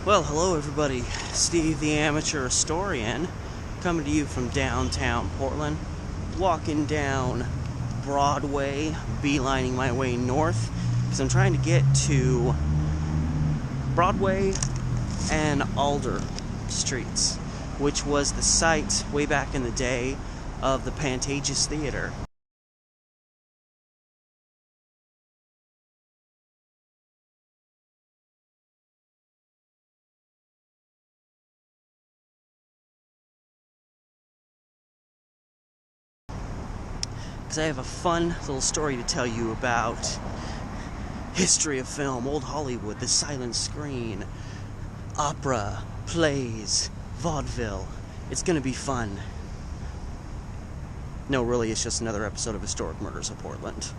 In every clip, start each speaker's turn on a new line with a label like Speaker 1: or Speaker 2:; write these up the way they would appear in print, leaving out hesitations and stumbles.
Speaker 1: Well, hello everybody. Steve the Amateur Historian, coming to you from downtown Portland, walking down Broadway, beelining my way north, because I'm trying to get to Broadway and Alder streets, which was the site, way back in the day, of the Pantages Theater. Because I have a fun little story to tell you about history of film, old Hollywood, the silent screen, opera, plays, vaudeville. It's gonna be fun. No, really, it's just another episode of Historic Murders of Portland.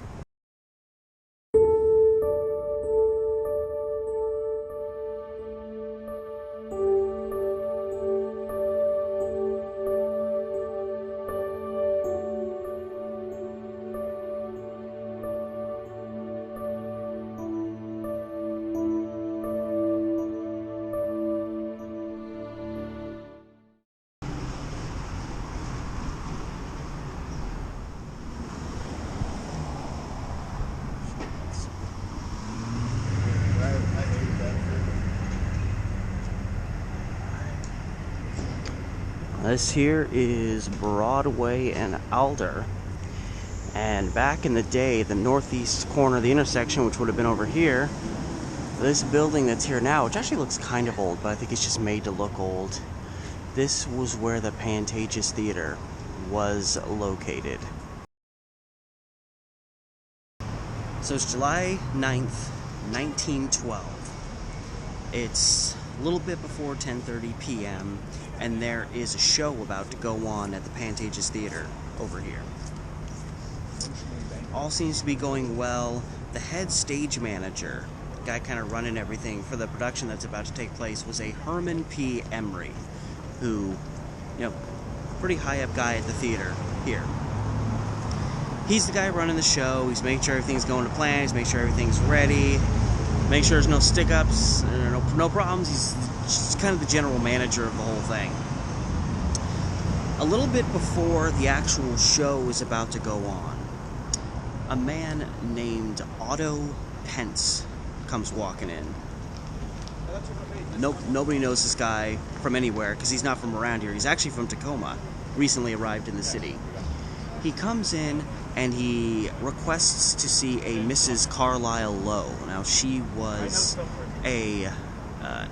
Speaker 1: This here is Broadway and Alder, and back in the day, the northeast corner of the intersection, which would have been over here, this building that's here now, which actually looks kind of old, but I think it's just made to look old, this was where the Pantages Theater was located. So it's July 9th, 1912. It's a little bit before 10:30 p.m., and there is a show about to go on at the Pantages Theater over here. All seems to be going well. The head stage manager, the guy kind of running everything for the production that's about to take place, was a Herman P. Emery, who, pretty high up guy at the theater here. He's the guy running the show. He's making sure everything's going to plan. He's making sure everything's ready. Make sure there's no stick-ups, no problems. He's just kind of the general manager of the whole thing. A little bit before the actual show is about to go on, a man named Otto Pence comes walking in. Nobody knows this guy from anywhere because he's not from around here. He's actually from Tacoma, recently arrived in the city. He comes in and he requests to see a Mrs. Carlisle Lowe. Now, she was a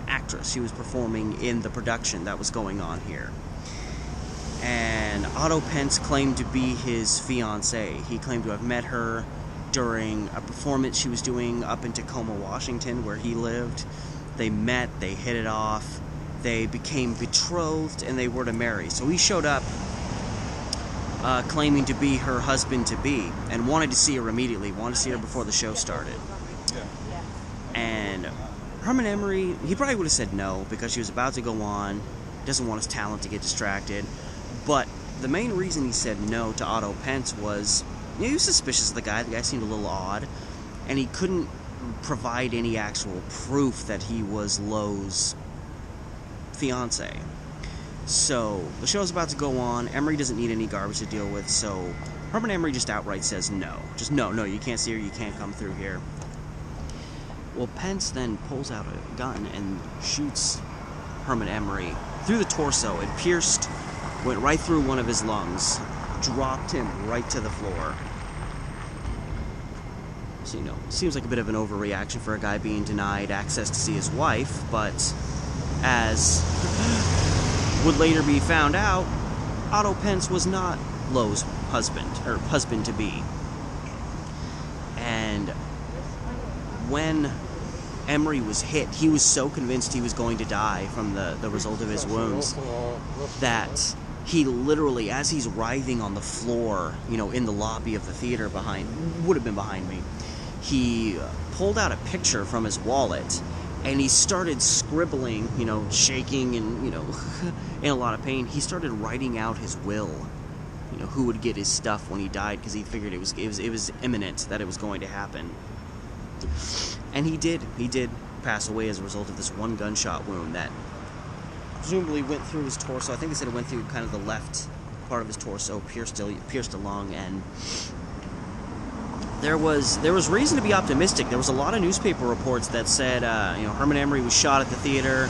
Speaker 1: actress. She was performing in the production that was going on here. And Otto Pence claimed to be his fiancé. He claimed to have met her during a performance she was doing up in Tacoma, Washington, where he lived. They met, they hit it off, they became betrothed, and they were to marry. So he showed up claiming to be her husband-to-be, and wanted to see her immediately, wanted to see her before the show started. And Herman Emery, he probably would have said no, because she was about to go on, doesn't want his talent to get distracted, but the main reason he said no to Otto Pence was, he was suspicious of the guy seemed a little odd, and he couldn't provide any actual proof that he was Lowe's fiancé. So, the show's about to go on, Emery doesn't need any garbage to deal with, so Herman Emery just outright says no. Just no, you can't see her, you can't come through here. Well, Pence then pulls out a gun and shoots Herman Emery through the torso. It pierced, went right through one of his lungs, dropped him right to the floor. So, seems like a bit of an overreaction for a guy being denied access to see his wife, but as would later be found out, Otto Pence was not Lowe's husband, or husband-to-be. And when Emery was hit, he was so convinced he was going to die from the result of his wounds that he literally, as he's writhing on the floor, in the lobby of the theater would have been behind me, he pulled out a picture from his wallet and he started scribbling, shaking and, in a lot of pain. He started writing out his will, who would get his stuff when he died, because he figured it was imminent that it was going to happen. And he did. pass away as a result of this one gunshot wound that presumably went through his torso. I think they said it went through kind of the left part of his torso, pierced a lung, and there was reason to be optimistic. There was a lot of newspaper reports that said, Herman Emery was shot at the theater,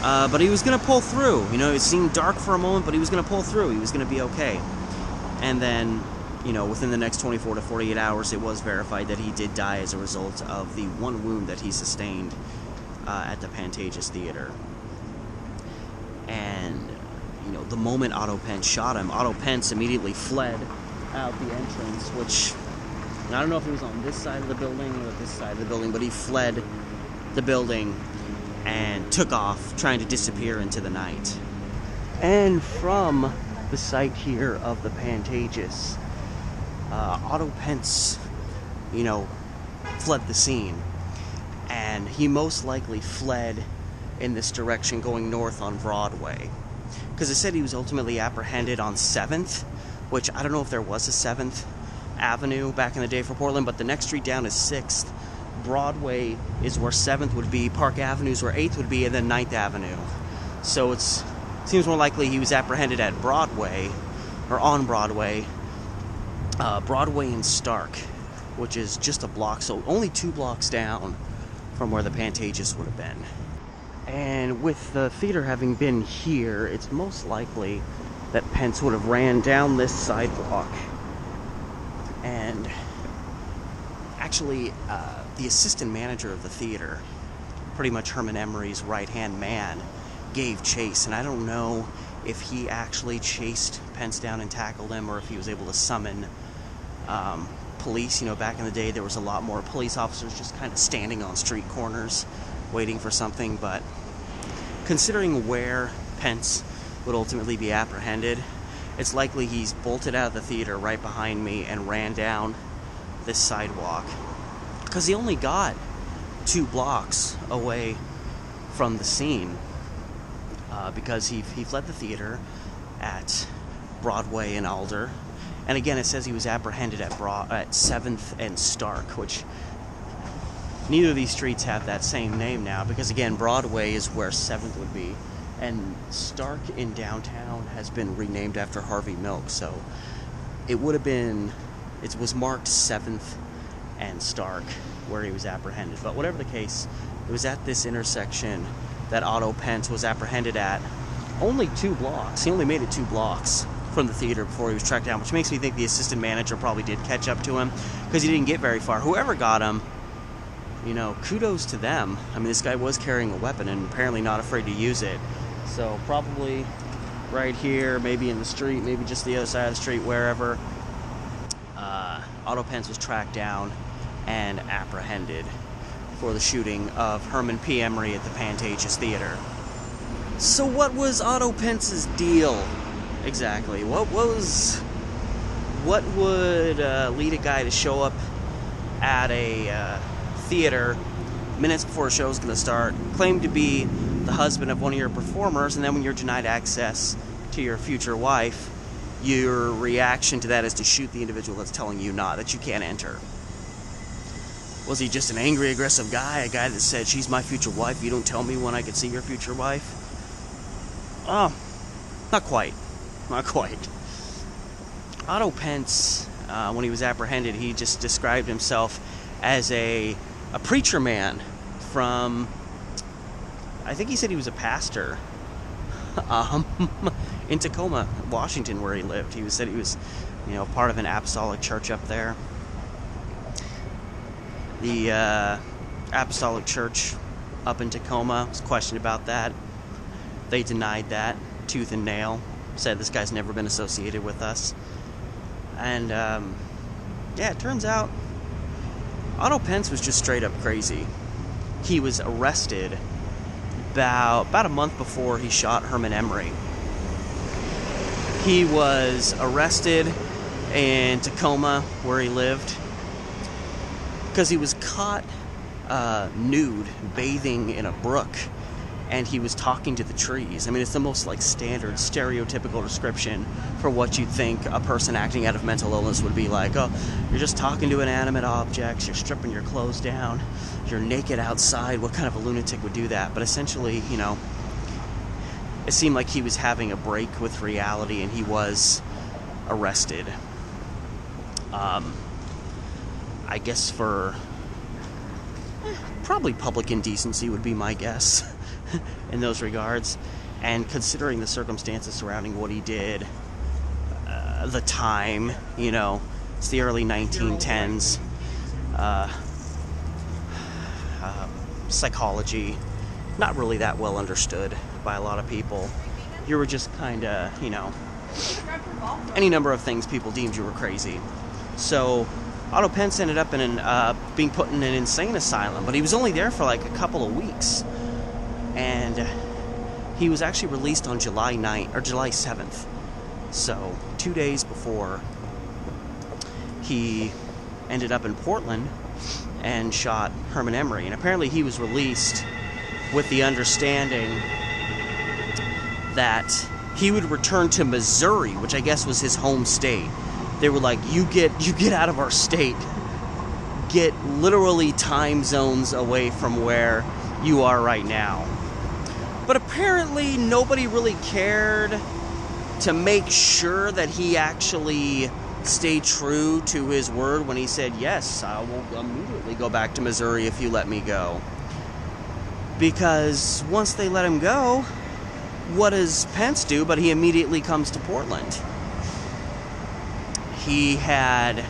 Speaker 1: but he was going to pull through. It seemed dark for a moment, but he was going to pull through. He was going to be okay. And then, within the next 24 to 48 hours, it was verified that he did die as a result of the one wound that he sustained at the Pantages Theater. And, the moment Otto Pence shot him, Otto Pence immediately fled out the entrance, which, I don't know if he was on this side of the building or this side of the building, but he fled the building and took off, trying to disappear into the night. And from the site here of the Pantages, Otto Pence, fled the scene. And he most likely fled in this direction going north on Broadway. Because it said he was ultimately apprehended on 7th, which I don't know if there was a 7th Avenue back in the day for Portland, but the next street down is 6th. Broadway is where 7th would be, Park Avenue is where 8th would be, and then 9th Avenue. So it seems more likely he was apprehended at Broadway, or on Broadway, Broadway and Stark, which is just a block, so only 2 blocks down from where the Pantages would have been. And with the theater having been here, it's most likely that Pence would have ran down this sidewalk. And actually, the assistant manager of the theater, pretty much Herman Emery's right-hand man, gave chase. And I don't know if he actually chased Pence down and tackled him, or if he was able to summon police. Back in the day, there was a lot more police officers just kind of standing on street corners waiting for something. But considering where Pence would ultimately be apprehended, it's likely he's bolted out of the theater right behind me and ran down this sidewalk, because he only got 2 blocks away from the scene, because he fled the theater at Broadway and Alder. And again, it says he was apprehended at 7th and Stark, which neither of these streets have that same name now, because again, Broadway is where 7th would be, and Stark in downtown has been renamed after Harvey Milk, so it was marked 7th and Stark where he was apprehended. But whatever the case, it was at this intersection that Otto Pence was apprehended at. Only 2 blocks. He only made it 2 blocks from the theater before he was tracked down, which makes me think the assistant manager probably did catch up to him, because he didn't get very far. Whoever got him, kudos to them. I mean, this guy was carrying a weapon and apparently not afraid to use it. So probably right here, maybe in the street, maybe just the other side of the street, wherever, Otto Pence was tracked down and apprehended for the shooting of Herman P. Emery at the Pantages Theater. So what was Otto Pence's deal exactly? What would lead a guy to show up at a theater minutes before a show is going to start, claim to be the husband of one of your performers, and then when you're denied access to your future wife, your reaction to that is to shoot the individual that's telling you that you can't enter? Was he just an angry, aggressive guy, a guy that said, "She's my future wife, you don't tell me when I can see your future wife"? Oh, not quite. Otto Pence, when he was apprehended, he just described himself as a preacher man from, I think he said he was a pastor in Tacoma, Washington, where he lived. He said he was, part of an apostolic church up there. The apostolic church up in Tacoma was questioned about that. They denied that, tooth and nail. Said this guy's never been associated with us. And, it turns out Otto Pence was just straight up crazy. He was arrested about a month before he shot Herman Emery. He was arrested in Tacoma, where he lived, because he was caught nude, bathing in a brook, and he was talking to the trees. I mean, it's the most standard, stereotypical description for what you'd think a person acting out of mental illness would be like. Oh, you're just talking to inanimate objects, you're stripping your clothes down, you're naked outside. What kind of a lunatic would do that? But essentially, you know, it seemed like he was having a break with reality, and he was arrested. I guess for probably public indecency would be my guess in those regards. And considering the circumstances surrounding what he did, the time, you know, it's the early 1910s, psychology, not really that well understood by a lot of people. You were just kind of, you know, any number of things people deemed you were crazy. So Otto Pence ended up being put in an insane asylum, but he was only there for like a couple of weeks. And he was actually released on July 7th. So 2 days before he ended up in Portland and shot Herman Emery. And apparently he was released with the understanding that he would return to Missouri, which I guess was his home state. They were like, you get out of our state. Get literally time zones away from where you are right now. But apparently nobody really cared to make sure that he actually stayed true to his word when he said, yes, I will immediately go back to Missouri if you let me go. Because once they let him go, what does Pence do? But he immediately comes to Portland. He had,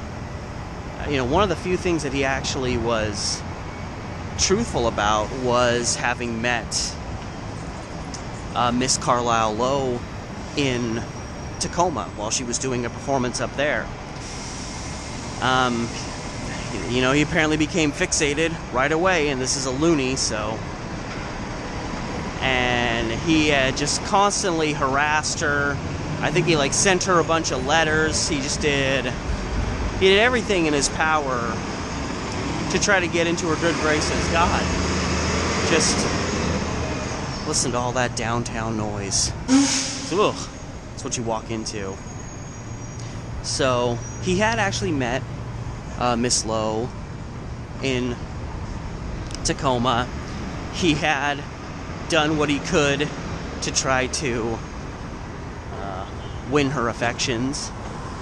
Speaker 1: you know, one of the few things that he actually was truthful about was having met Miss Carlisle Lowe in Tacoma while she was doing a performance up there. You know, he apparently became fixated right away, and this is a loony, so. And he had just constantly harassed her. I think he like sent her a bunch of letters. He did everything in his power to try to get into her good graces. God, just listen to all that downtown noise. Ugh, that's what you walk into. So he had actually met Miss Lowe in Tacoma. He had done what he could to try to win her affections.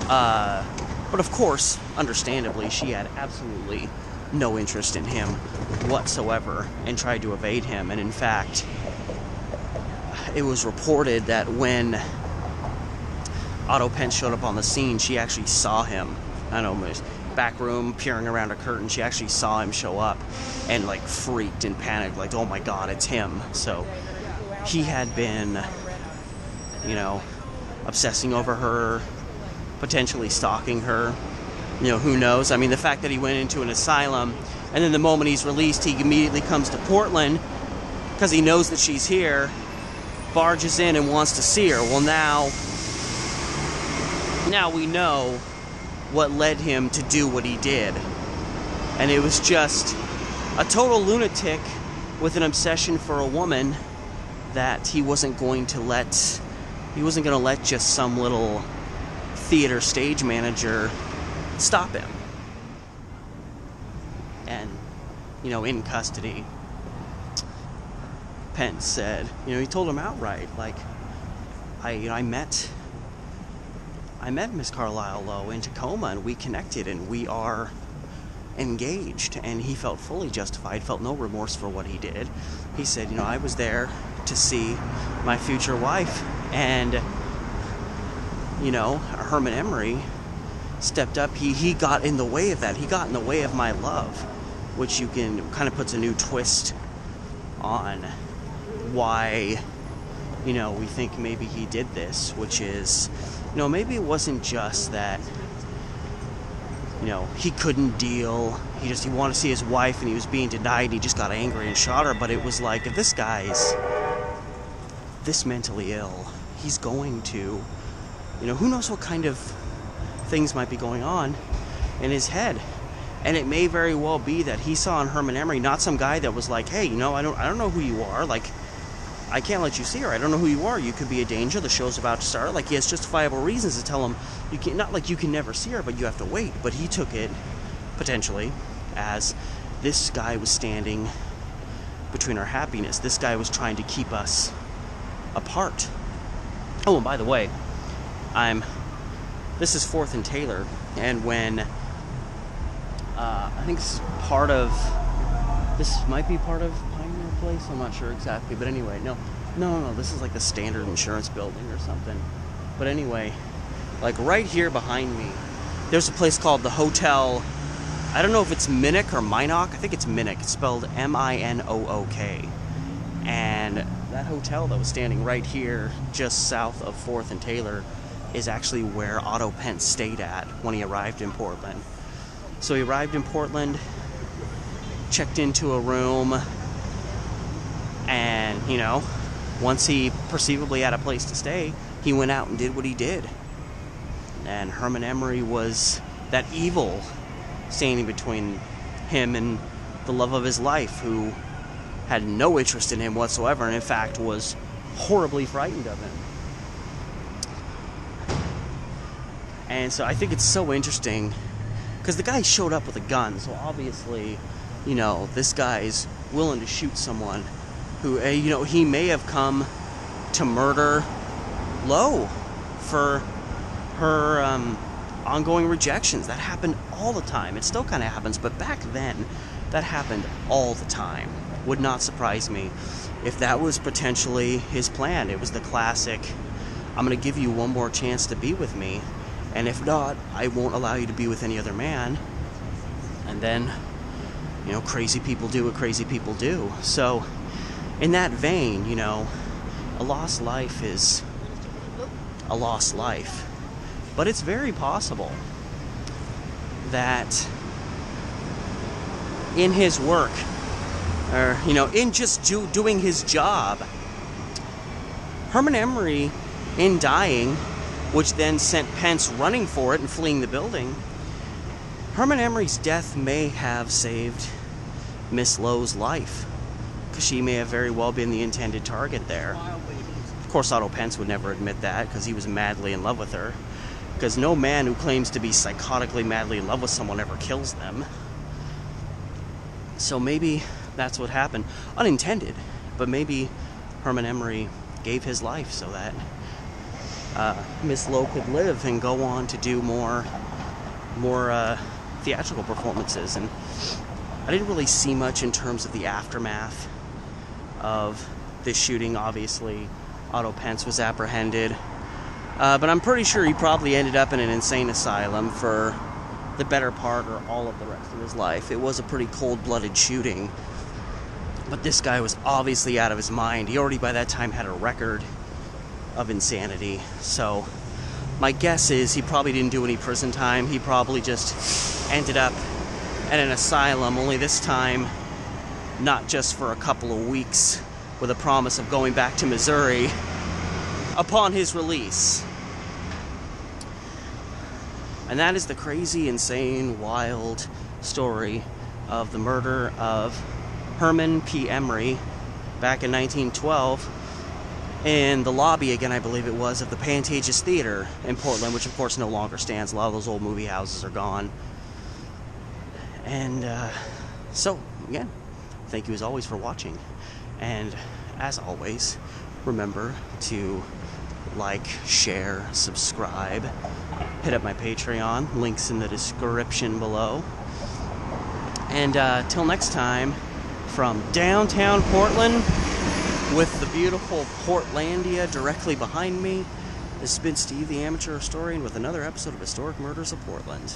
Speaker 1: But of course, understandably, she had absolutely no interest in him whatsoever and tried to evade him. And in fact, it was reported that when Otto Pence showed up on the scene, she actually saw him. I don't know, back room, peering around a curtain, she actually saw him show up and like freaked and panicked, like, oh my God, it's him. So he had been, you know, obsessing over her, potentially stalking her. You know, who knows? I mean, the fact that he went into an asylum and then the moment he's released, he immediately comes to Portland because he knows that she's here, barges in and wants to see her. Well, now we know what led him to do what he did. And it was just a total lunatic with an obsession for a woman that he wasn't going to let just some little theater stage manager stop him. And, you know, in custody, Pence said, you know, he told him outright, like, I met Miss Carlisle Lowe in Tacoma, and we connected, and we are engaged. And he felt fully justified, felt no remorse for what he did. He said, you know, I was there to see my future wife, and, you know, Herman Emery stepped up. He got in the way of that. He got in the way of my love, which you can kind of puts a new twist on why, you know, we think maybe he did this, which is, you know, maybe it wasn't just that, you know, he couldn't deal, he wanted to see his wife and he was being denied and he just got angry and shot her. But it was like, if this guy's this mentally ill, he's going to, you know, who knows what kind of things might be going on in his head. And it may very well be that he saw in Herman Emery not some guy that was like, hey, you know, I don't know who you are, like, I can't let you see her, I don't know who you are, you could be a danger, the show's about to start. Like, he has justifiable reasons to tell him, you can't, not like you can never see her, but you have to wait. But he took it, potentially, as this guy was standing between our happiness. This guy was trying to keep us apart. Oh, and by the way, this is 4th and Taylor, and when I think this might be part of Pioneer Place, I'm not sure exactly, but anyway, no, this is like the Standard Insurance building or something. But anyway, like right here behind me, there's a place called the Hotel, I don't know if it's Minnock or Minock, I think it's Minnock, it's spelled M-I-N-O-O-K. And that hotel that was standing right here, just south of 4th and Taylor, is actually where Otto Pence stayed at when he arrived in Portland. So he arrived in Portland, checked into a room, and, you know, once he perceivably had a place to stay, he went out and did what he did. And Herman Emery was that evil standing between him and the love of his life, who had no interest in him whatsoever, and in fact was horribly frightened of him. And so I think it's so interesting, because the guy showed up with a gun, so obviously, you know, this guy's willing to shoot someone who, you know, he may have come to murder Lo for her ongoing rejections. That happened all the time. It still kind of happens, but back then, that happened all the time. Would not surprise me if that was potentially his plan. It was the classic, I'm going to give you one more chance to be with me, and if not, I won't allow you to be with any other man. And then, you know, crazy people do what crazy people do. So, in that vein, you know, a lost life is a lost life. But it's very possible that in his work, or, you know, in just doing his job, Herman Emery, in dying, which then sent Pence running for it and fleeing the building, Herman Emery's death may have saved Miss Lowe's life, because she may have very well been the intended target there. Of course, Otto Pence would never admit that, because he was madly in love with her, because no man who claims to be psychotically madly in love with someone ever kills them. So maybe that's what happened. Unintended, but maybe Herman Emery gave his life so that Miss Lowe could live and go on to do more theatrical performances. And I didn't really see much in terms of the aftermath of this shooting. Obviously, Otto Pence was apprehended, but I'm pretty sure he probably ended up in an insane asylum for the better part or all of the rest of his life. It was a pretty cold-blooded shooting, but this guy was obviously out of his mind. He already by that time had a record of insanity. So my guess is he probably didn't do any prison time. He probably just ended up at an asylum, only this time not just for a couple of weeks, with a promise of going back to Missouri upon his release. And that is the crazy, insane, wild story of the murder of Herman P. Emery back in 1912 in the lobby, again, I believe it was, of the Pantages Theater in Portland, which of course no longer stands. A lot of those old movie houses are gone. And so, again, thank you as always for watching. And as always, remember to like, share, subscribe, hit up my Patreon, links in the description below. And till next time, from downtown Portland, with the beautiful Portlandia directly behind me, this has been Steve the Amateur Historian with another episode of Historic Murders of Portland.